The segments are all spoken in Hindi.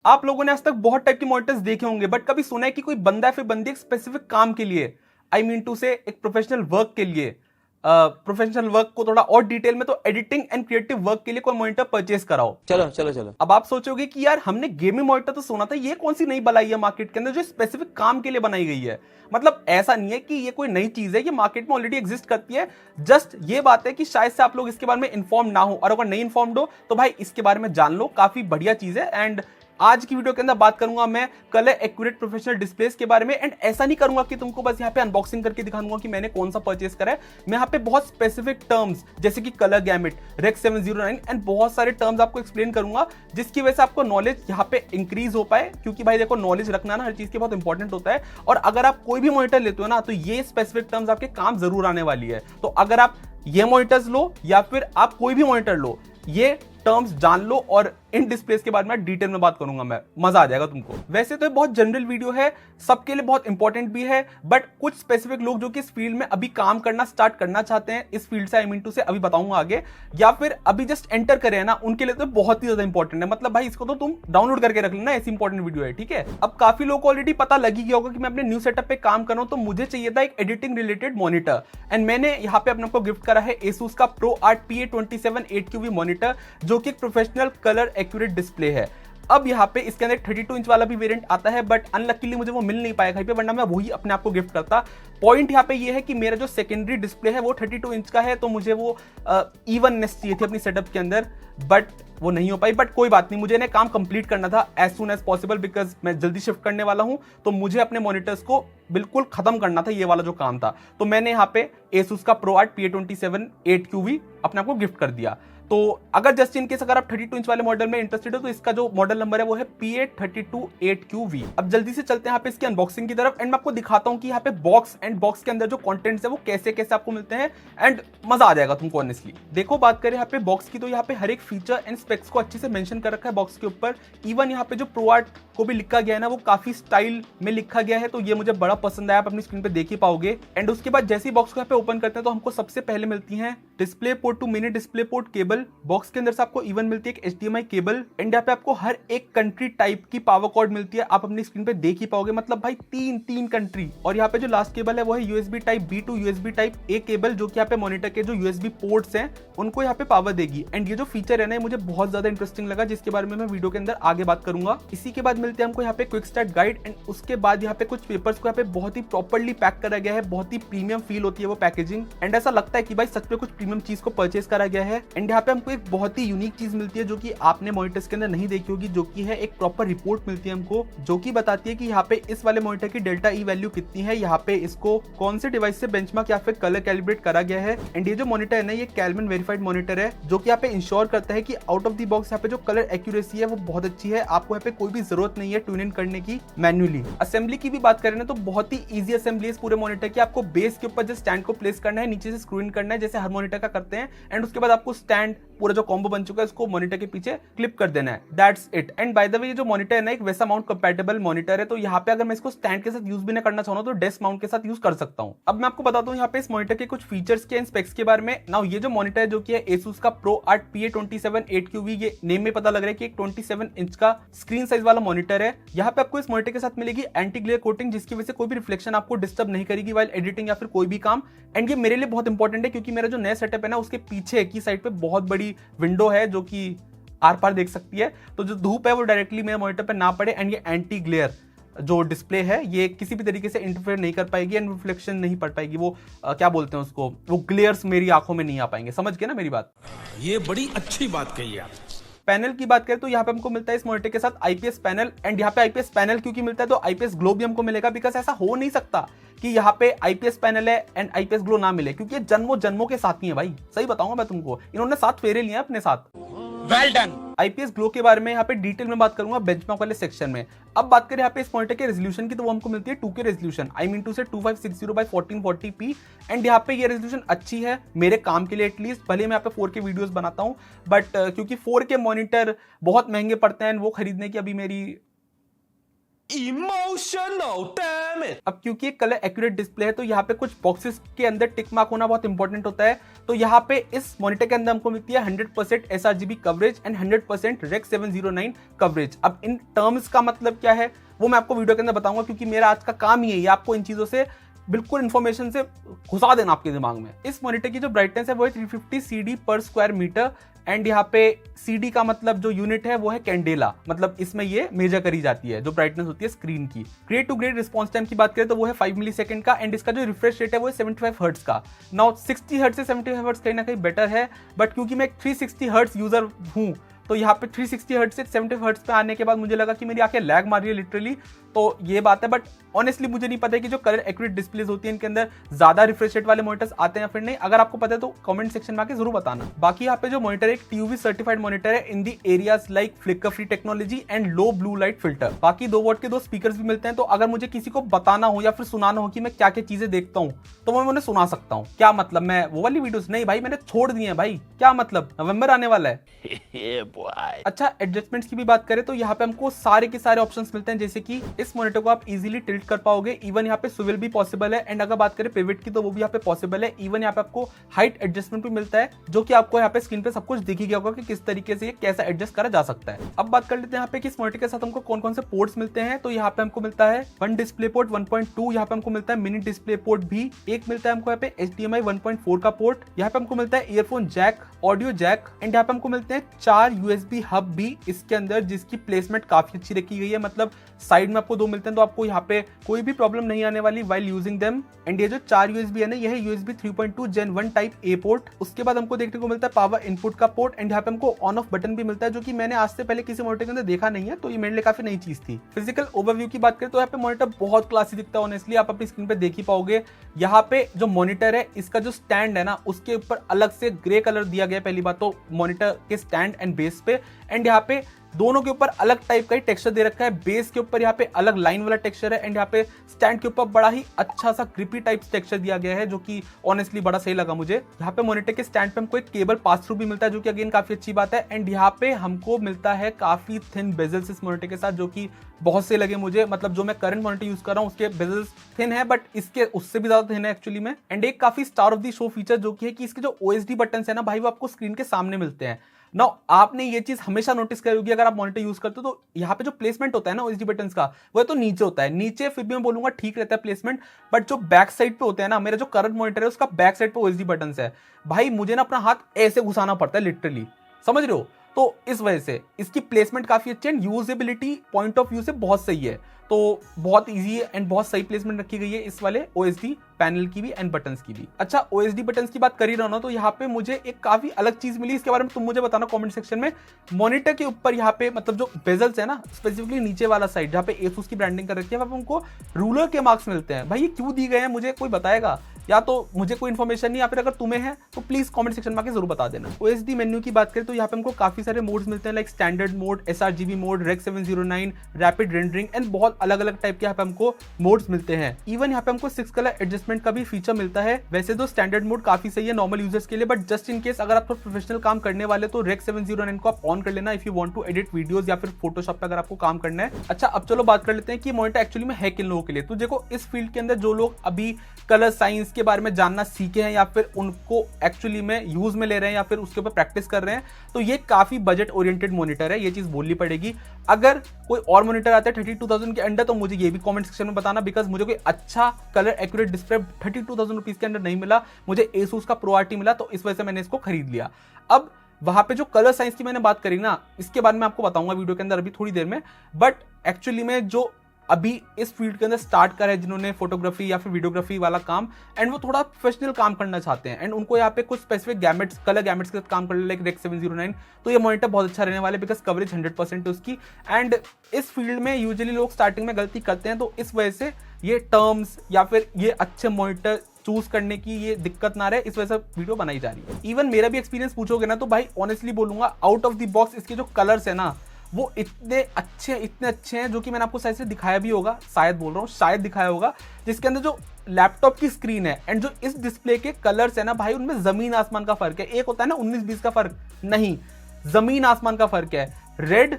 आप लोगों ने आज तक बहुत टाइप के मॉनिटर्स देखे होंगे, बट कभी सुना है कि कोई बंदा या फिर बंदी एक स्पेसिफिक काम के लिए, आई मीन टू से एक प्रोफेशनल वर्क के लिए, प्रोफेशनल वर्क को थोड़ा और डिटेल में तो एडिटिंग एंड क्रिएटिव वर्क के लिए कोई मॉनिटर परचेज कराओ। चलो चलो चलो। अब आप सोचोगे कि यार हमने गेमिंग मॉनिटर तो सुना था, ये कौन सी नई बलाई है मार्केट के अंदर जो स्पेसिफिक काम के लिए बनाई गई है। मतलब ऐसा नहीं है कि ये कोई नई चीज है, ये मार्केट में ऑलरेडी एग्जिस्ट करती है। जस्ट ये बात है कि शायद से आप लोग इसके बारे में इन्फॉर्म ना हो, और अगर नहीं इन्फॉर्म्ड हो तो भाई इसके बारे में जान लो, काफी बढ़िया चीज है। एंड आज की वीडियो के अंदर बात करूंगा मैं कलर एक्यूरेट प्रोफेशनल डिस्प्लेस के बारे में। एंड ऐसा नहीं करूंगा कि तुमको बस यहाँ पे अनबॉक्सिंग करके दिखा दूंगा कि मैंने कौन सा परचेस करा है। मैं यहाँ पे बहुत स्पेसिफिक टर्म्स जैसे कि कलर गैमेट, रेक्स 709 एंड बहुत सारे टर्म्स आपको एक्सप्लेन करूंगा, जिसकी वजह से आपको नॉलेज यहाँ पे इंक्रीज हो पाए। क्योंकि भाई देखो, नॉलेज रखना ना हर चीज के बहुत इंपॉर्टेंट होता है, और अगर आप कोई भी मॉनिटर लेते हो ना तो ये स्पेसिफिक टर्म्स आपके काम जरूर आने वाली है। तो अगर आप ये मॉनिटर्स लो या फिर आप कोई भी मॉनिटर लो, ये टर्म्स जान लो, और इन डिस्प्लेस के बारे में डिटेल में बात करूंगा मैं, मजा आ जाएगा तुमको। वैसे तो बहुत जनरल वीडियो है, सबके लिए बहुत इंपॉर्टेंट भी है, बट कुछ स्पेसिफिक लोग जो कि इस फील्ड में अभी काम करना स्टार्ट करना चाहते हैं, इस फील्ड से आई मीन टू से अभी बताऊंगा आगे, या फिर अभी जस्ट एंटर करे हैं ना, उनके लिए तो बहुत ही ज्यादा इंपॉर्टेंट है। मतलब भाई इसको तो तुम डाउनलोड करके रख लेना, ऐसी इंपॉर्टेंट वीडियो है, ठीक है। अब काफी लोगों को ऑलरेडी पता लगी गया होगा कि मैं अपने न्यू सेटअप पे काम कर रहा हूं, तो मुझे चाहिए था एक एडिटिंग रिलेटेड मॉनिटर, एंड मैंने यहाँ पे अपने को गिफ्ट करा है Asus का ProArt PA27 8QV मॉनिटर, जो कि एक प्रोफेशनल कलर एक्यूरेट डिस्प्ले है। अब यहाँ पे इसके अंदर 32 इंच वाला भी वेरिएंट आता है, बट अनलकीली मुझे वो मिल नहीं पाया कहीं पे, वरना मैं वही अपने आप को गिफ्ट करता। पॉइंट यहाँ पे ये है कि मेरा जो सेकेंडरी डिस्प्ले है वो 32 इंच का है, तो मुझे वो इवननेस चाहिए थी अपनी सेटअप के अंदर, बट वो नहीं हो पाई। बट कोई बात नहीं, मुझे इन्हें काम कंप्लीट करना था as soon as possible, because मैं जल्दी शिफ्ट करने वाला हूं, तो मुझे अपने मॉनिटर्स को बिल्कुल खत्म करना था, ये वाला जो काम था। तो मैंने यहाँ पे Asus का ProArt PA27 8QV अपने आप को गिफ्ट कर दिया। तो अगर जस्ट इन केस अगर आप 32 इंच वाले मॉडल में इंटरेस्टेड हो, तो इसका जो मॉडल नंबर है वो है PA32 8QV। अब जल्दी से चलते हैं यहाँ पे इसकी अनबॉक्सिंग की तरफ, एंड मैं आपको दिखाता हूँ कि यहाँ पे बॉक्स एंड बॉक्स के अंदर जो कंटेंट्स है वो कैसे कैसे आपको मिलते हैं, एंड मजा आ जाएगा तुमको ऑनेस्टली। देखो, बात करें यहाँ पे बॉक्स की, तो यहाँ पे हर एक फीचर एंड स्पेक्स को अच्छे से मेंशन कर रखा है बॉक्स के ऊपर। इवन यहाँ पे जो ProArt को भी लिखा गया है ना, वो काफी स्टाइल में लिखा गया है, तो ये मुझे बड़ा पसंद आया, आप अपनी स्क्रीन पे देख ही पाओगे। एंड उसके बाद जैसे ही बॉक्स को यहाँ पे ओपन करते हैं, तो हमको सबसे पहले मिलती है display port to mini display port cable. Box के अंदर से आपको इवन मिलती है एक HDMI केबल, एंड यहाँ पे आपको हर एक कंट्री टाइप की पावर कॉर्ड मिलती है, आप अपनी स्क्रीन पे देख ही पाओगे। मतलब भाई तीन कंट्री। और यहाँ पे जो लास्ट केबल है वो है USB type B to USB type A cable, जो कि यहाँ पे मॉनिटर के जो USB पोर्ट्स हैं उनको यहाँ पे पावर देगी। एंड ये जो फीचर है ना, मुझे बहुत ज्यादा इंटरेस्टिंग लगा, जिसके बारे में मैं वीडियो के अंदर आगे बात करूंगा। इसी के बाद मिलते हैं हमको यहाँ पे क्विक स्टार्ट गाइड, एंड उसके बाद यहाँ पे कुछ पेपर्स को यहाँ पे बहुत ही प्रॉपर्ली पैक करा गया है, बहुत ही प्रीमियम फील होती है वो पैकेजिंग, एंड ऐसा लगता है कि भाई सच में कुछ प्रीमियम चीज को परचेस करा गया है। एंड यहाँ पे हमको एक बहुत ही यूनिक चीज मिलती है जो कि आपने मॉनिटर्स के अंदर नहीं देखी होगी, जो कि है एक प्रॉपर रिपोर्ट मिलती है हमको, जो कि बताती है कि यहाँ पे इस वाले मॉनिटर की डेल्टा ई वैल्यू कितनी है, यहाँ पे इसको कौन से डिवाइस से बेंचमार्क या फिर कलर कैलिब्रेट करा गया है। एंड ये जो मॉनिटर है ना, ये कैलविन वेरीफाइड मॉनिटर है, जो कि यहाँ पे इंश्योर करता है कि आउट ऑफ द बॉक्स यहाँ पे जो कलर एक्यूरेसी है वो बहुत अच्छी है, आपको यहाँ पे कोई भी जरूरत नहीं है ट्यून इन करने की मैन्युअली। असेंबली की भी बात करें ना, तो बहुत ही ईजी असेंबली है इस पूरे मॉनिटर की। आपको बेस के ऊपर जस्ट स्टैंड को प्लेस करना है, नीचे से स्क्रू इन करना है जैसे हर मॉनिटर का करते हैं, एंड उसके बाद आपको स्टैंड पूरा जो कॉम्बो बन चुका है उसको मॉनिटर के पीछे क्लिप कर देना है, that's it. And by the way, ये जो मॉनिटर है ना एक वैसा माउंट कंपैटिबल मॉनिटर है, तो यहाँ पे अगर मैं इसको स्टैंड के साथ यूज भी ना करना चाहूँ तो डेस्क माउंट के साथ यूज कर सकता हूँ। अब मैं आपको बताता हूँ यहाँ पे इस मॉनिटर के कुछ फीचर्स के स्पेक्स के बारे में। नाउ ये जो मॉनिटर है जो कि है Asus का ProArt PA27 8QV, ये नेम में पता लग रहा है कि एक 27 इंच का स्क्रीन साइज वाला मॉनिटर है। यहाँ पे आपको इस मॉनिटर के साथ मिलेगी एंटी ग्लेयर कोटिंग, जिसकी वजह से कोई भी रिफ्लेक्शन आपको डिस्टर्ब नहीं करेगी वाइल एडिटिंग या फिर कोई भी काम। एंड ये मेरे लिए बहुत इंपॉर्टेंट है, क्योंकि मेरा जो नया सेटअप है ना, उसके पीछे की साइड पे बहुत बड़ी विंडो है जो कि आर पार देख सकती है, तो जो धूप है वो डायरेक्टली मेरे मॉनिटर पे ना पड़े, एंड ये एंटी ग्लेयर जो डिस्प्ले है ये किसी भी तरीके से इंटरफेयर नहीं कर पाएगी, एंड रिफ्लेक्शन नहीं पड़ पाएगी, वो क्या बोलते हैं उसको, वो ग्लेयर्स मेरी आंखों में नहीं आ पाएंगे। समझ गए ना मेरी बात? ये बड़ी अच्छी बात कही आप। पैनल की बात करें तो यहाँ पे हमको मिलता है इस मॉनिटर के साथ IPS पैनल, एंड यहाँ पे IPS पैनल क्योंकि मिलता है तो IPS ग्लो भी हमको मिलेगा, बिकॉज ऐसा हो नहीं सकता कि यहाँ पे IPS पैनल है एंड IPS ग्लो ना मिले, क्योंकि ये जन्मों जन्मों के साथी है भाई। सही बताऊंगा मैं तुमको, इन्होंने 7 फेरे लिए अपने साथ। Well done. IPS ग्लो के बारे में यहाँ पे डिटेल में बात करूंगा बेंचमार्क वाले सेक्शन में। अब बात करें यहाँ पे इस मॉनिटर के रेजोल्यूशन की, तो वो हमको मिलती है 2K resolution, I mean to से 2560x1440p, एंड यहाँ पे ये रेजोल्यूशन अच्छी है मेरे काम के लिए एटलीस्ट। भले मैं यहाँ पे 4K वीडियोस बनाता हूँ, बट क्योंकि 4K मॉनिटर बहुत महंगे पड़ते हैं, वो खरीदने की अभी मेरी Emotional, damn it! अब क्योंकि ये कलर एक्यूरेट डिस्प्ले है तो यहाँ पे कुछ बॉक्सेस के अंदर टिक मार्क होना बहुत इंपॉर्टेंट होता है। तो यहाँ पे इस मॉनिटर के अंदर हमको मिलती है 100% sRGB coverage and 100% Rec 709 coverage. अब इन टर्म्स का मतलब क्या है वो मैं आपको वीडियो के अंदर बताऊंगा, क्योंकि मेरा आज का काम ही है आपको इन चीजों से बिल्कुल इन्फॉर्मेशन से घुसा देना आपके दिमाग में। इस मॉनिटर की जो ब्राइटनेस है वो है 350 CD पर स्क्वायर मीटर एंड यहाँ पे CD का मतलब जो यूनिट है वो है कैंडेला, मतलब इसमें ये मेजर करी जाती है जो ब्राइटनेस होती है स्क्रीन की। Grade two grade response time की बात करें तो वो है 5 मिली सेकंड का एंड इसका जो रिफ्रेश रेट है वो है 75 हर्ट्ज का। नाउ 60 हर्ट्ज से 75 हर्ट्ज कहीं ना कहीं बेटर है, बट क्योंकि मैं 360 हर्ट्ज यूजर हूँ तो यहाँ पे 360 हर्ट्ज से 75 हर्ट्ज पे आने के बाद मुझे लगा कि मेरी आंखें लैग मार रही है लिटरली, तो ये बात है। बट ऑनेस्टली मुझे नहीं पता है कि जो कलर एक्यूरेट डिस्प्लेस होती है इनके अंदर ज्यादा रिफ्रेश रेट वाले मॉनिटर्स आते हैं या फिर नहीं। अगर आपको पता है तो कमेंट सेक्शन में आके जरूर बताना। बाकी यहाँ पे जो मॉनिटर है एक TUV सर्टिफाइड मॉनिटर है in these areas like flicker free technology and low blue light filter. बाकी 2 वॉट के 2 स्पीकर्स भी मिलते हैं, तो अगर मुझे किसी को बताना हो या फिर सुनाना हो कि मैं क्या क्या चीजें देखता हूँ तो मैं उन्हें सुना सकता हूँ। क्या मतलब मैं वो वाली वीडियोस नहीं भाई, मैंने छोड़ दी है भाई, क्या मतलब नवंबर आने वाला है। अच्छा, एडजस्टमेंट्स की भी बात करें तो यहाँ पे हमको सारे के सारे ऑप्शंस मिलते हैं, जैसे कि इस मॉनिटर को आप इजीली टिल्ट कर पाओगे, इवन यहाँ पे स्विvel भी पॉसिबल है। एंड अगर बात करें पिवट की तो वो भी यहाँ पे पॉसिबल है। इवन यहाँ पे आपको हाइट एडजस्टमेंट भी मिलता है, जो कि आपको यहाँ पे स्क्रीन पे सब कुछ दिख ही गया होगा कि किस तरीके से ये कैसा एडजस्ट करा जा सकता है। अब बात कर लेते हैं यहाँ पे कि इस मॉनिटर के साथ हमको कौन कौन से पोर्ट्स मिलते हैं। तो यहाँ पे हमको मिलता है 1 डिस्प्ले पोर्ट 1.2, यहाँ पे हमको मिलता है मिनी डिस्प्ले पोर्ट भी एक मिलता है हमको यहाँ पे HDMI 1.4 का पोर्ट, यहाँ पे हमको मिलता है earphone jack, audio jack and यहाँ पे हमको मिलते हैं 4 USB हब भी इसके अंदर, जिसकी प्लेसमेंट काफी अच्छी रखी गई है। मतलब साइड में आपको 2 मिलते हैं तो आपको यहाँ पे कोई भी प्रॉब्लम नहीं आने वाली व्हाइल यूजिंग देम। एंड ये जो 4 USB है ना, ये है USB 3.2 Gen 1 type A port. उसके बाद हमको देखने को मिलता है पावर इनपुट का पोर्ट एंड यहाँ पे हमको ऑन ऑफ बटन भी मिलता है, जो कि मैंने आज से पहले किसी मॉनिटर के अंदर देखा नहीं है, तो ये मेरे लिए काफी नई चीज थी। फिजिकल ओवरव्यू की बात करें तो यहाँ पे मॉनिटर बहुत क्लासी दिखता है, ऑनेस्टली आप अपनी स्क्रीन पे देख ही पाओगे। यहाँ पे जो मॉनिटर है इसका जो स्टैंड है ना, उसके ऊपर अलग से ग्रे कलर दिया गया है पहली बात तो मॉनिटर के स्टैंड एंड बेस पे। एंड यहाँ पे दोनों के ऊपर अलग टाइप का ही टेक्सचर दे रखा है, बेस के ऊपर यहाँ पे अलग लाइन वाला टेक्सचर है एंड यहाँ पे स्टैंड के ऊपर बड़ा ही अच्छा सा ग्रिपी टाइप टेक्सचर दिया गया है, जो कि ऑनेस्टली बड़ा सही लगा मुझे। यहाँ पे मॉनिटर के स्टैंड पे हमको एक केबल पास थ्रू भी मिलता है, जो कि अगेन काफी अच्छी बात है। एंड यहाँ पे हमको मिलता है काफी थिन बेजल्स इस मॉनिटर के साथ, जो कि बहुत से लगे मुझे। मतलब जो मैं करंट मॉनिटर यूज कर रहा हूँ उसके बेजल्स थिन है, बट इसके उससे भी ज्यादा थिन है एक्चुअली में। एंड एक काफी star of the show feature जो कि है कि इसके जो OSD बटन है ना भाई, वो आपको स्क्रीन के सामने मिलते हैं। नाउ आपने ये चीज हमेशा नोटिस करी होगी अगर आप मॉनिटर यूज करते हो, तो यहाँ पे जो प्लेसमेंट होता है ना OSD बटन्स का, वो तो नीचे होता है। नीचे फिर भी मैं बोलूंगा ठीक रहता है प्लेसमेंट, बट जो बैक साइड पे होते हैं ना, मेरा जो करंट मॉनिटर है उसका बैक साइड पे OSD बटन्स है भाई, मुझे ना अपना हाथ ऐसे घुसाना पड़ता है लिटरली, समझ रहे हो। तो इस वजह से इसकी प्लेसमेंट काफी अच्छी है and usability point of view से बहुत सही है। तो बहुत इजी है एंड बहुत सही प्लेसमेंट रखी गई है इस वाले OSD पैनल की भी एंड बटन्स की भी। अच्छा, OSD बटन्स की बात कर ही रहा हूं ना, तो यहाँ पे मुझे एक काफी अलग चीज मिली, इसके बारे में तुम मुझे बताना कमेंट सेक्शन में। मॉनिटर के ऊपर यहाँ पे मतलब जो बेजल्स है ना, स्पेसिफिकली नीचे वाला साइड जहाँ पे ASUS की ब्रांडिंग कर रखी है, वहां पे उनको रूलर के मार्क्स मिलते हैं। भाई ये क्यों दी गए हैं मुझे कोई बताएगा, या तो मुझे कोई इन्फॉर्मेशन नहीं, या फिर अगर तुम्हें है तो प्लीज कमेंट सेक्शन में आके जरूर बता देना। OSD मेन्यू की बात करें तो यहाँ पे हमको काफी सारे मोड्स मिलते हैं, like standard mode, sRGB mode, Rec 709, rapid rendering and बहुत अलग अलग टाइप के यहाँ पे हमको मोड्स मिलते हैं। इवन यहाँ पे हमको 6 कलर एडजस्टमेंट का भी फीचर मिलता है। वैसे तो स्टैंडर्ड मोड काफी सही है नॉर्मल यूजर्स के लिए, बट जस्ट इन केस अगर आप थोड़ा प्रोफेशनल काम करने वाले तो Rec 709 को आप ऑन कर लेना if you want to edit videos या फिर फोटोशॉप पे अगर आपको काम करना है। अच्छा, अब चलो बात कर लेते हैं कि मॉनिटर एक्चुअली में है किन लोगों के लिए। तो देखो, इस फील्ड के अंदर जो लोग अभी कलर साइंस के बारे में जानना सीखे हैं या फिर उनको एक्चुअली में यूज में ले रहे हैं या फिर उसके ऊपर प्रैक्टिस कर रहे हैं, तो ये काफी बजट ओरिएंटेड मॉनिटर है, ये चीज बोलनी पड़ेगी। अगर कोई और मॉनिटर आता है 32,000 के अंडर तो मुझे ये भी कमेंट सेक्शन में बताना, बिकॉज मुझे कोई अच्छा कलर एक्यूरेट डिस्प्ले 32,000 रुपीज के अंदर नहीं मिला, मुझे ASUS का Pro RT मिला, तो इस वजह से मैंने इसको खरीद लिया। अब वहां पे जो कलर साइंस की मैंने बात करी ना, इसके बारे में आपको बताऊंगा वीडियो के अंदर अभी थोड़ी देर में। बट एक्चुअली में जो अभी इस फील्ड के अंदर स्टार्ट करा है जिन्होंने फोटोग्राफी या फिर वीडियोग्राफी वाला काम, एंड वो थोड़ा प्रोफेशनल काम करना चाहते हैं एंड उनको यहाँ पे कुछ स्पेसिफिक गैमेट्स, कलर गैमेट्स के साथ काम करने लाइक Rec 709, तो ये मॉनिटर बहुत अच्छा रहने वाला है बिकॉज कवरेज 100% है उसकी। एंड इस फील्ड में यूजुअली लोग स्टार्टिंग में गलती करते हैं, तो इस वजह से ये टर्म्स या फिर ये अच्छे मॉनिटर चूज करने की ये दिक्कत ना रहे, इस वजह से वीडियो बनाई जा रही है। इवन मेरा भी एक्सपीरियंस पूछोगे ना तो भाई ऑनेस्टली बोलूंगा, आउट ऑफ द बॉक्स इसके जो कलर्स है ना वो इतने अच्छे हैं जो कि मैंने आपको शायद से दिखाया भी होगा, शायद बोल रहा हूँ, शायद दिखाया होगा, जिसके अंदर जो लैपटॉप की स्क्रीन है एंड जो इस डिस्प्ले के कलर्स है ना भाई, उनमें जमीन आसमान का फर्क है। एक होता है ना 19-20 का फर्क, नहीं, जमीन आसमान का फर्क है। रेड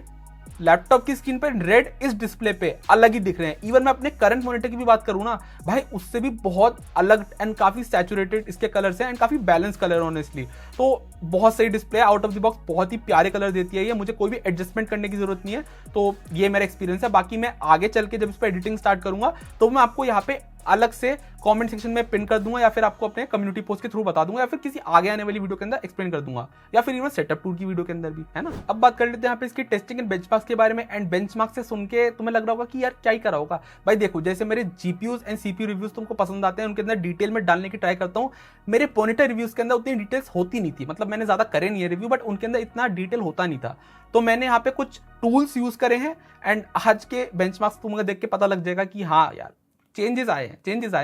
लैपटॉप की स्क्रीन पे रेड इस डिस्प्ले पे अलग ही दिख रहे हैं। इवन मैं अपने करंट मॉनिटर की भी बात करूँ ना भाई, उससे भी बहुत अलग एंड काफी सैचुरेटेड इसके कलर्स हैं एंड काफी बैलेंस कलर ऑनेस्टली। तो बहुत सही display, out of the box बहुत ही प्यारे कलर देती है ये, मुझे कोई भी एडजस्टमेंट करने की जरूरत नहीं है। तो ये मेरा एक्सपीरियंस है। बाकी मैं आगे चल के जब इस पर एडिटिंग स्टार्ट करूंगा तो मैं आपको यहाँ पे अलग से कमेंट सेक्शन में पिन कर दूंगा, या फिर आपको अपने कम्युनिटी पोस्ट के थ्रू बता दूंगा, या फिर किसी आगे आने वाली वीडियो के अंदर एक्सप्लेन कर दूंगा, या फिर इवन सेटअप टूर की वीडियो के अंदर भी, है ना। अब बात कर लेते हैं यहाँ पे इसकी टेस्टिंग एंड बेंचमार्क्स के बारे में। एंड बेंचमार्क से सुन के तुम्हें लग रहा होगा कि यार क्या ही करा होगा भाई। देखो, जैसे मेरे जीपीयूज एंड सीपीयू रिव्यूज तुमको पसंद आते हैं, उनके अंदर डिटेल में डालने की ट्राई करता हूँ। मेरे मॉनिटर रिव्यूज के अंदर उतनी डिटेल्स होती नहीं थी, मतलब मैंने ज्यादा करे नहीं है रिव्यू, बट उनके अंदर इतना डिटेल होता नहीं था। तो मैंने यहाँ पे कुछ टूल्स यूज करे हैं एंड आज के बेंचमार्क्स तुम्हें देख के पता लग जाएगा कि हाँ यार चेंजेस आए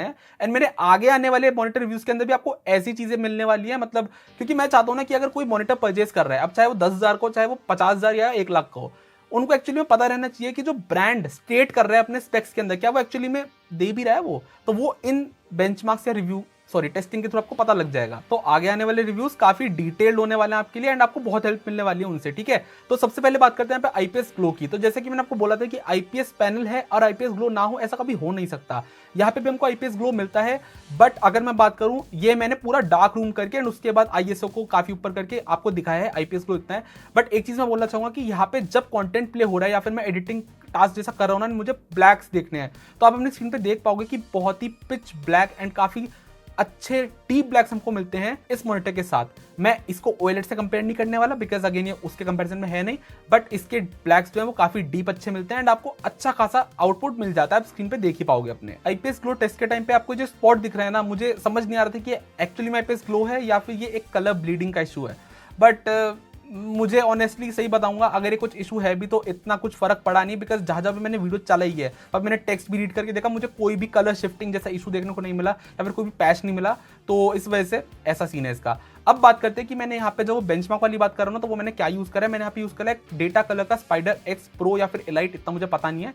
हैं। एंड मेरे आगे आने वाले मॉनिटर रिव्यूज के अंदर भी आपको ऐसी चीजें मिलने वाली है, मतलब क्योंकि मैं चाहता हूं ना कि अगर कोई मॉनिटर परचेज कर रहा है, अब चाहे वो 10,000 को, चाहे वो 50,000 या 1 लाख को, उनको एक्चुअली में पता रहना चाहिए कि जो ब्रांड स्टेट कर रहा है अपने स्पेक्स के अंदर, क्या वो एक्चुअली में दे भी रहा है वो। तो वो इन बेंचमार्क्स या टेस्टिंग के थ्रू आपको पता लग जाएगा। तो आगे आने वाले रिव्यूज काफी डिटेल्ड होने वाले हैं आपके लिए एंड आपको बहुत हेल्प मिलने वाली है उनसे, ठीक है। तो सबसे पहले बात करते हैं यहाँ पे आईपीएस ग्लो की। तो जैसे कि मैंने आपको बोला था कि आईपीएस पैनल है और आईपीएस ग्लो ना हो, ऐसा कभी हो नहीं सकता। यहाँ पे भी हमको आईपीएस ग्लो मिलता है, बट अगर मैं बात करूं, ये मैंने पूरा डार्क रूम करके एंड उसके बाद आईएसओ को काफी ऊपर करके आपको दिखाया है, आईपीएस ग्लो इतना है। बट एक चीज मैं बोलना चाहूंगा कि यहाँ पे जब कंटेंट प्ले हो रहा है या फिर मैं एडिटिंग टास्क जैसा कर रहा हूं ना, मुझे ब्लैक्स देखने हैं, तो आप अपनी स्क्रीन पे देख पाओगे कि बहुत ही पिच ब्लैक एंड काफी अच्छे डीप ब्लैक्स हमको मिलते हैं इस मॉनिटर के साथ। मैं इसको ओएलईडी से कंपेयर नहीं करने वाला, बिकॉज अगेन ये उसके कंपैरिजन में है नहीं, बट इसके ब्लैक्स जो है वो काफी डीप अच्छे मिलते हैं एंड आपको अच्छा खासा आउटपुट मिल जाता है, आप स्क्रीन पे देख ही पाओगे अपने। आईपीएस ग्लो टेस्ट के टाइम पे आपको जो स्पॉट दिख रहा है ना, मुझे समझ नहीं आ रहा था कि एक्चुअली में आईपीएस ग्लो है या फिर ये एक कलर ब्लीडिंग का इशू है। बट मुझे ऑनेस्टली सही बताऊंगा, अगर ये कुछ इशू है भी तो इतना कुछ फर्क पड़ा नहीं, बिकॉज जहां भी मैंने वीडियो चलाई है, अब मैंने टेक्स्ट भी रीड करके देखा, मुझे कोई भी कलर शिफ्टिंग जैसा इशू देखने को नहीं मिला या फिर कोई भी पैच नहीं मिला। तो इस वजह से ऐसा सीन है इसका। अब बात करते हैं कि मैंने यहाँ पे जो बेंचमार्क वाली बात कर रहा हूँ ना, तो वो मैंने क्या यूज करा है। मैंने यहाँ पे यूज करा है डेटा कलर का स्पाइडर एक्स प्रो या फिर एलाइट, इतना मुझे पता नहीं है,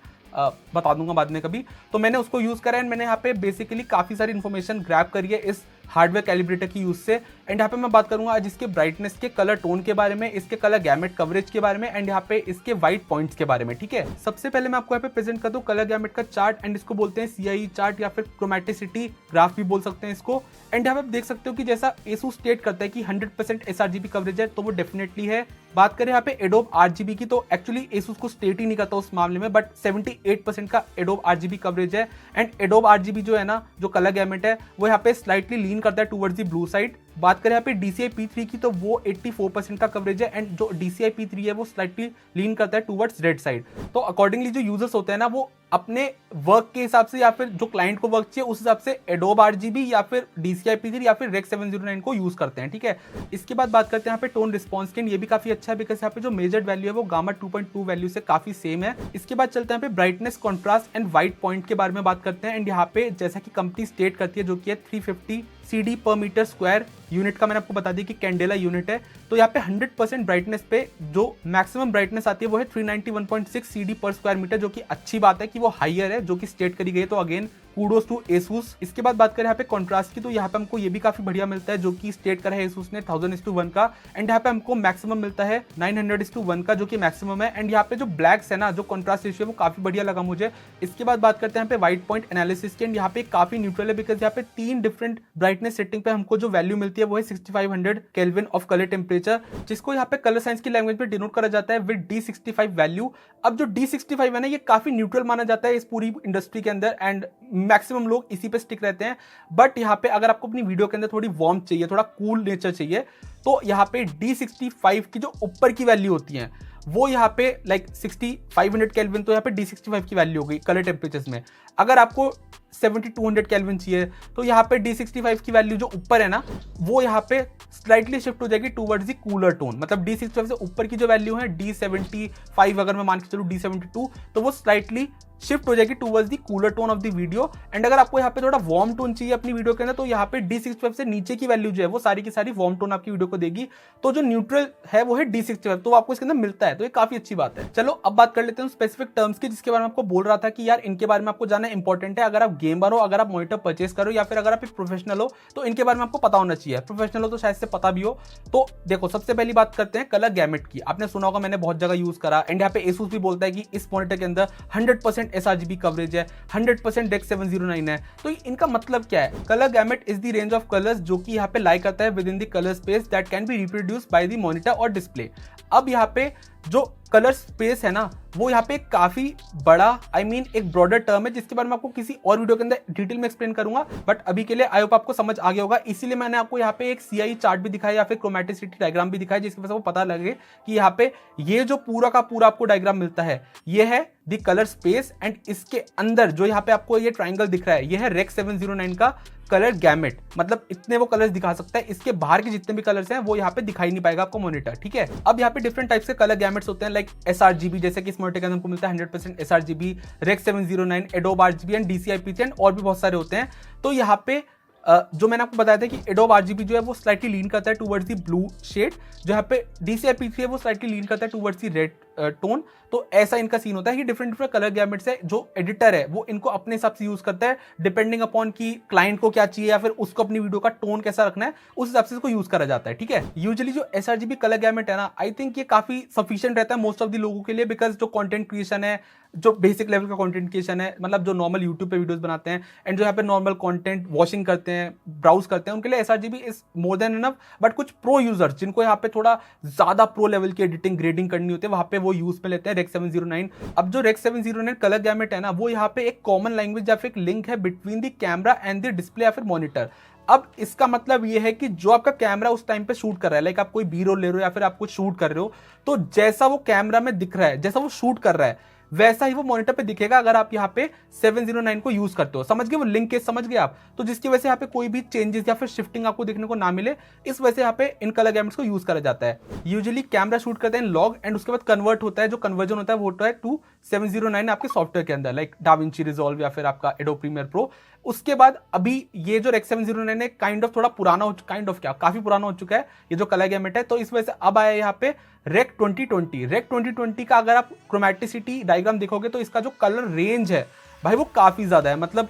बता दूंगा बाद में कभी। तो मैंने उसको यूज करा है एंड मैंने यहाँ पे बेसिकली काफी सारी इन्फॉर्मेशन ग्रैब करी है इस हार्डवेयर कैलिब्रेटर की यूज से। एंड यहाँ पे मैं बात करूंगा आज इसके ब्राइटनेस के, कलर टोन के बारे में, इसके कलर गैमेट कवरेज के बारे में एंड यहाँ पे इसके व्हाइट पॉइंट्स के बारे में, ठीक है। सबसे पहले मैं आपको यहाँ पे प्रेजेंट कर दूं कलर गैमेट का चार्ट, एंड इसको बोलते हैं CIE चार्ट या फिर क्रोमेटिसिटी ग्राफ भी बोल सकते हैं इसको। एंड यहाँ पे आप देख सकते हो कि जैसा ASUS स्टेट करता है कि 100% sRGB कवरेज है, तो वो डेफिनेटली है। बात करें यहाँ पे एडोब RGB की, तो एक्चुअली ASUS को स्टेट ही नहीं करता उस मामले में, बट 78% का एडोब RGB कवरेज है। एंड एडोब RGB जो है ना, जो कलर गैमेट है, वो यहाँ पे स्लाइटली लीन करता है टूवर्ड्स द ब्लू साइड। बात करें यहाँ पे DCI P3 की, तो वो 84% का कवरेज है एंड जो DCI P3 है वो स्लाइटली लीन करता है टूवर्ड्स रेड साइड। तो अकॉर्डिंगली जो यूजर्स होते हैं ना, वो अपने वर्क के हिसाब से या फिर जो क्लाइंट को वर्क चाहिए उस हिसाब से एडोब RGB या फिर DCI P3 या फिर Rec 709 को यूज करते हैं, ठीक है। इसके बाद बात करते हैं यहाँ पे टोन रिस्पॉन्स के, ये भी काफी अच्छा है, बिकॉज यहाँ पे जो मेजर्ड वैल्यू है वो गामा 2.2 वैल्यू से काफी सेम है। इसके बाद चलते हैं यहाँ पे brightness, contrast and white point के बारे में बात करते हैं। एंड यहाँ पे जैसा कि कंपनी स्टेट करती है, जो कि है 350 CD पर मीटर स्क्वायर यूनिट का, मैंने आपको बता दी कि कैंडेला यूनिट है। तो यहाँ पे 100% ब्राइटनेस पे जो मैक्सिमम ब्राइटनेस आती है वो है 391.6 CD पर स्क्वायर मीटर, जो कि अच्छी बात है कि वो हाइयर है, जो कि स्टेट करी गई है। तो अगेन कूडोस टू ASUS। इसके बाद बात करें यहाँ पे कॉन्ट्रास्ट की, तो यहाँ पे हमको ये भी काफी बढ़िया मिलता है, जो कि स्टेट करा है ASUS ने 1000:1 का। एंड यहाँ पे हमको मैक्सिमम मिलता है 900:1 का, जो कि मैक्सिमम है। एंड यहाँ पे जो ब्लैक्स है ना, जो कॉन्ट्रास्ट रेशियो है वो काफी बढ़िया लगा मुझे। इसके बाद बात करते हैं यहाँ पे व्हाइट पॉइंट एनालिसिस की, एंड यहाँ पे काफी न्यूट्रल है, बिकॉज यहाँ पे 3 डिफरेंट ब्राइटनेस सेटिंग पे हमको जो वैल्यू मिलती है वो है 6500 केल्विन ऑफ कलर टेम्परेचर, जिसको यहाँ पे कलर साइंस की लैंग्वेज में डिनोट करा जाता है विद D65 वैल्यू। अब जो D65 है ना, ये काफी न्यूट्रल माना जाता है इस पूरी इंडस्ट्री के अंदर एंड मैक्सिमम लोग इसी पे स्टिक रहते हैं। बट यहाँ पे अगर आपको अपनी वीडियो के अंदर थोड़ी वार्मथ चाहिए, थोड़ा कूल नेचर चाहिए, तो यहाँ पे D65 की जो ऊपर की वैल्यू होती है वो यहाँ पे लाइक 6500 केल्विन, तो यहाँ पे D65 की वैल्यू हो गई कलर टेम्परेचर्स में। अगर आपको 7200 केल्विन चाहिए, तो यहाँ पे D65 की वैल्यू जो ऊपर है ना, वो यहाँ पे स्लाइटली शिफ्ट हो जाएगी टूवर्ड्स दी कूलर टोन। मतलब D65 से ऊपर की जो वैल्यू है D75, अगर मैं मान के चलूँ D72, तो वो स्लाइटली शिफ्ट हो जाएगी towards the cooler tone of the video. And अगर आपको यहाँ पे थोड़ा वार्म टोन चाहिए अपनी वीडियो के अंदर, तो यहाँ पे D65 से नीचे की वैल्यू जो है वो सारी की सारी वार्म टोन आपकी वीडियो को देगी। तो जो न्यूट्रल है वो है D65, तो आपको इसके अंदर मिलता है, तो ये काफी अच्छी बात है। चलो अब बात कर लेते हैं स्पेसिफिक टर्म्स की, जिसके बारे में आपको बोल रहा था कि यार इनके बारे में आपको जानना इंपॉर्टेंट है अगर आप गेमर हो, अगर आप मॉनिटर परचेस करो या फिर अगर आप एक प्रोफेशनल हो तो इनके बारे में आपको पता होना चाहिए। प्रोफेशनल हो तो शायद से पता भी हो। तो देखो, सबसे पहली बात करते हैं कलर गैमेट की। आपने सुना होगा, मैंने बहुत जगह यूज करा, एंड यहाँ पे एसूस भी बोलता है कि इस मॉनिटर के अंदर 100% sRGB कवरेज है, 100% DEX 709 है। तो इनका मतलब क्या है? Colour gamete is the range of colours जो कि यहाँ पे लाई करता है with in the colour space that can be reproduced by the monitor और डिस्प्ले। अब यहाँ पे जो कलर स्पेस है ना, वो यहाँ पे काफी बड़ा, एक ब्रॉडर टर्म है, जिसके बारे में आपको किसी और वीडियो के अंदर डिटेल में एक्सप्लेन करूंगा। बट अभी के लिए आई होप आपको समझ आ गया होगा, इसीलिए मैंने आपको यहाँ पे एक CI चार्ट भी दिखाया या फिर क्रोमेटिसिटी डायग्राम भी दिखाया, जिसकी वजह से आपको पता लगे कि यहाँ पे ये जो पूरा का पूरा आपको डायग्राम मिलता है, ये है द कलर स्पेस, एंड इसके अंदर जो यहाँ पे आपको ये ट्राइंगल दिख रहा है, ये है रेक्स 709 का कलर गैमेट। मतलब इतने वो कलर्स दिखा सकता है, इसके बाहर के जितने भी कलर्स हैं वो यहाँ पे दिखाई नहीं पाएगा आपको मॉनिटर, ठीक है। अब यहाँ पे डिफरेंट टाइप्स के कलर गैमेट्स होते हैं, लाइक sRGB, जैसे कि इस मॉनिटर के अंदर हमको मिलता है 100% sRGB, rec 709, Adobe RGB and DCI-P3 and और भी बहुत सारे होते हैं। तो यहाँ पे जो मैंने आपको बताया था कि Adobe RGB जो है वो स्लाइटली लीन करता है टुवर्ड्स दी ब्लू शेड, जो यहाँ पे DCI-P3 है वो स्लाइटली लीन करता है टुवर्ड्स दी रेड टोन। तो ऐसा इनका सीन होता है कि डिफरेंट डिफरेंट कलर गैमेट्स है, जो एडिटर है वो इनको अपने हिसाब से यूज करता है, डिपेंडिंग अपॉन कि क्लाइंट को क्या चाहिए या फिर उसको अपनी वीडियो का टोन कैसा रखना है, उस हिसाब से इसको यूज करा जाता है, ठीक है। यूजुअली जो sRGB कलर गैमेट है ना, आई थिंक ये काफी सफिशिएंट रहता है मोस्ट ऑफ द लोगों के लिए, बिकॉज जो कंटेंट क्रिएशन है, जो बेसिक लेवल का कंटेंट क्रिएशन है, मतलब जो नॉर्मल यूट्यूब पे वीडियोस बनाते हैं एंड जो यहाँ पे नॉर्मल कंटेंट वॉचिंग करते हैं, ब्राउज करते हैं, उनके लिए sRGB is more than enough. But कुछ प्रो यूजर्स जिनको यहाँ पे थोड़ा ज्यादा प्रो लेवल की एडिटिंग ग्रेडिंग करनी होती है, वहां पे वो यूज में लेते हैं रेक्स 709। अब जो रेक्स 709 कलर गैमेट है ना, वो यहाँ पे एक कॉमन लैंग्वेज या फिर एक लिंक है between the camera and the display या फिर मॉनिटर। अब इसका मतलब ये है कि जो आपका कैमरा उस टाइम पे शूट कर रहा है, लाइक आप कोई बी रोल ले रहे हो या फिर आप कुछ शूट कर रहे हो, तो जैसा वो कैमरा में दिख रहा है, जैसा वो शूट कर रहा है, वैसा ही वो मॉनिटर पे दिखेगा अगर आप यहाँ पे 709 को यूज करते हो। समझ गए वो लिंक केस, समझ गए आप? तो जिसकी वजह से यहाँ पे कोई भी चेंजेस या फिर शिफ्टिंग आपको देखने को ना मिले, इस वजह से यहाँ पे इन कलर गैमेट्स को यूज करा जाता है। यूजुअली कैमरा शूट करते हैं लॉग, एंड उसके बाद कन्वर्ट होता है, जो कन्वर्जन होता है वो होता है टू 709 आपके सॉफ्टवेयर के अंदर, लाइक डाविंची रिजॉल्व या फिर आपका एडोब प्रीमियर प्रो। उसके बाद अभी ये जो रेक्स 709 है काइंड ऑफ थोड़ा पुराना हो, काइंड ऑफ क्या, काफी पुराना हो चुका है ये जो कलर गैमेट है। तो इस वजह से अब आया यहाँ पे रेक 2020। रेक 2020 का अगर आप क्रोमेटिसिटी डायग्राम देखोगे तो इसका जो कलर रेंज है भाई वो काफी ज्यादा है। मतलब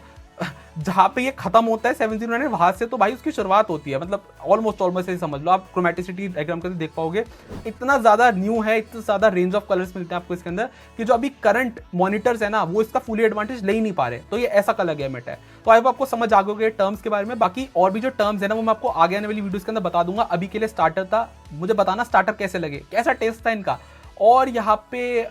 जहां पे ये खत्म होता है 709 वहां से तो भाई उसकी शुरुआत होती है, मतलब ऑलमोस्ट से समझ लो आप क्रोमेटिसिटी डायग्राम करके देख पाओगे। इतना ज्यादा न्यू है, इतना ज्यादा रेंज ऑफ कलर्स मिलते हैं आपको इसके अंदर कि जो अभी करंट मॉनिटर्स है ना, वो इसका फुली एडवांटेज ले ही नहीं पा रहे। तो ये ऐसा कलर गैमेट है। तो आई होप आपको समझ आ गए टर्म्स के बारे में। बाकी और भी जो टर्म्स है ना, वो मैं आपको आगे आने वाली वीडियोस के अंदर बता दूंगा। अभी के लिए स्टार्टर था, मुझे बताना स्टार्टर कैसे लगे, कैसा टेस्ट था इनका, और यहाँ पे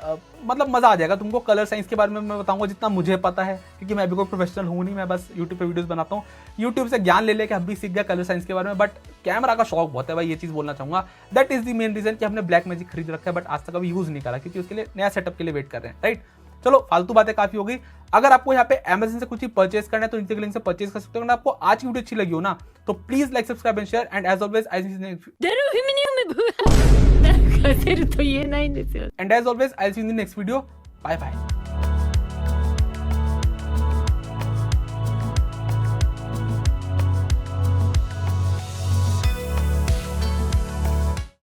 मतलब मजा आ जाएगा तुमको। कलर साइंस के बारे में मैं बताऊंगा जितना मुझे पता है, क्योंकि मैं भी कोई प्रोफेशनल हूँ नहीं, मैं बस यूट्यूब पे वीडियोस बनाता हूँ। यूट्यूब से ज्ञान ले लेके हम भी सीख गया कलर साइंस के बारे में। बट कैमरा का शौक बहुत है भाई, ये चीज बोलना चाहूंगा। That is the main reason कि हमने ब्लैक मैजिक खरीद रखा है, बट आज तक अभी यूज नहीं करा, क्योंकि उसके लिए नया सेटअप के लिए वेट कर रहे हैं, राइट। चलो फालतू बातें काफी हो गई। अगर आपको यहाँ पे Amazon से कुछ चीज परचेस करना है तो नीचे के लिंक से परचेस कर सकते हो। अगर आपको आज की वीडियो अच्छी लगी हो ना, तो please like, subscribe and share, and as always I see in the next video. Bye bye.